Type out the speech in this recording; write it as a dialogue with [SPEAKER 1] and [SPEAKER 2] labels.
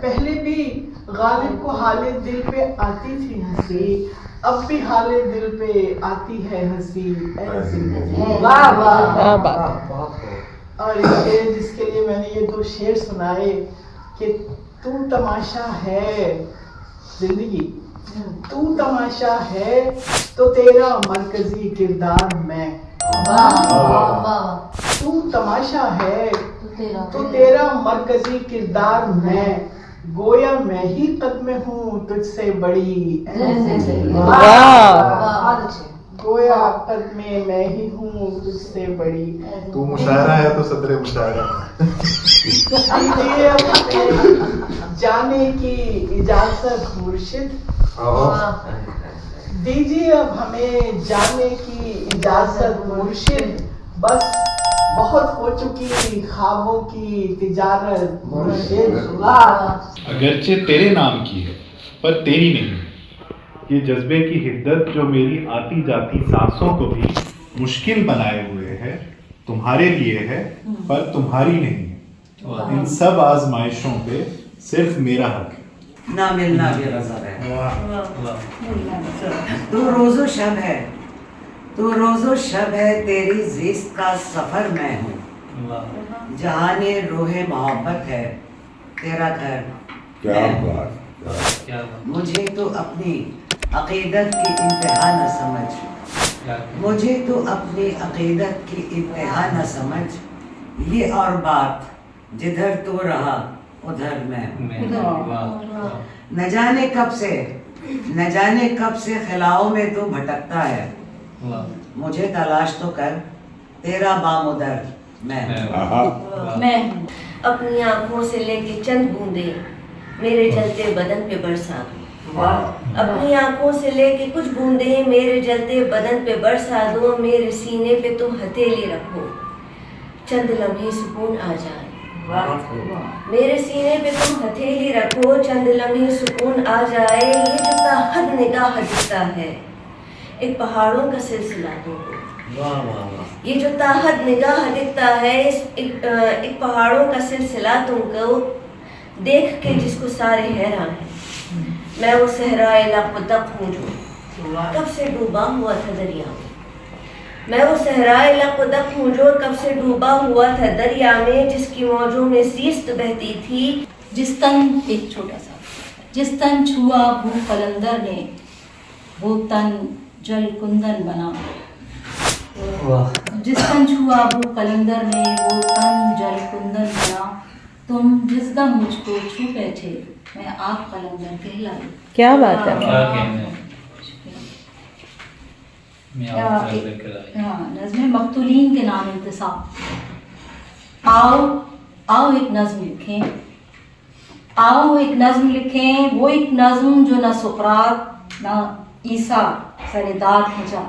[SPEAKER 1] پہلے بھی غالب کو حال دل پہ آتی تھی ہنسی، اب بھی حال دل پہ آتی ہے ہنسی، اے زندگی۔
[SPEAKER 2] واہ واہ واہ۔
[SPEAKER 1] اور جس کے لیے میں نے یہ دو شعر سنائے کہ تو تماشا ہے زندگی، تو تماشا ہے تو تیرا مرکزی کردار میں، تو تماشا ہے تو تیرا مرکزی کردار میں، گویا میں ہی قدمے ہوں تجھ سے بڑی، گویا قدمے میں ہی ہوں تجھ سے بڑی۔
[SPEAKER 3] تو مشاعرہ ہے تو صدر مشاعرہ۔
[SPEAKER 1] دیجیے جانے کی اجازت مرشد، دیجیے اب ہمیں جانے کی اجازت مرشد، بس بہت ہو چکی خوابوں کی تجارت مرشد۔
[SPEAKER 4] اگرچہ تیرے نام کی ہے پر تیری نہیں، یہ جذبے کی حدت جو میری آتی جاتی سانسوں کو بھی مشکل بنائے ہوئے ہے، تمہارے لیے ہے پر تمہاری نہیں ہے، ان سب آزمائشوں پہ صرف میرا حق ہے۔
[SPEAKER 2] نہ ملنا بھی غضب ہے، تو روز و شب ہے، تو روز و شب ہے، تیری زیست کا سفر میں ہوں، جہان روح محبت ہے تیرا گھر۔
[SPEAKER 3] کیا بات!
[SPEAKER 2] مجھے تو اپنی عقیدت کی انتہا نہ سمجھ، مجھے تو اپنی عقیدت کی انتہا نہ سمجھ، یہ اور بات جدھر تو رہا ادھر میں۔ نہ جانے کب سے خلاؤں میں تو بھٹکتا ہے، مجھے تلاش تو کر تیرا بامدر میں۔
[SPEAKER 5] میں اپنی آنکھوں سے لے کے چند بوندے میرے جلتے بدن پہ برسا دو، اپنی آنکھوں سے لے کے کچھ بوندے میرے جلتے بدن پہ برسا دو، میرے سینے پہ تم ہتھیلی رکھو چند لمحے سکون آ جائے، میرے سینے پہ تم ہتھیلی رکھو چند لمحے سکون آ جائے، یہ جو تاحد نگاہ دکھتا ہے ایک پہاڑوں کا سلسلہ تم کو، یہ جو تاحد نگاہ دکھتا ہے ایک پہاڑوں کا سلسلہ تم کو، دیکھ کے جس کو سارے حیران ہیں، میں وہ صحرائے لق و دق ہوں جو کب سے ڈوبا ہوا تھا دریا میں، میں وہ صحرائے لق و دق ہوں جو کب سے ڈوبا ہوا تھا دریا میں، جس کی موجوں میں زیست بہتی تھی،
[SPEAKER 6] جس تن ایک چھوٹا سا، جس تن چھوا بھو قلندر نے وہ تن جل کندن بنا، جس تن چھوا بھو قلندر نے وہ تن جل کندن بنا، تم جس دم مجھ کو چھو بیٹھے میں آپ قلندر کہلائی۔
[SPEAKER 7] کیا بات ہے!
[SPEAKER 6] نظم مقتولین کے نام انتصاب۔ آؤ ایک نظم لکھیں، آؤ ایک نظم لکھیں، وہ ایک نظم جو نہ سقراط نہ عیسیٰ سر دار کھنچا،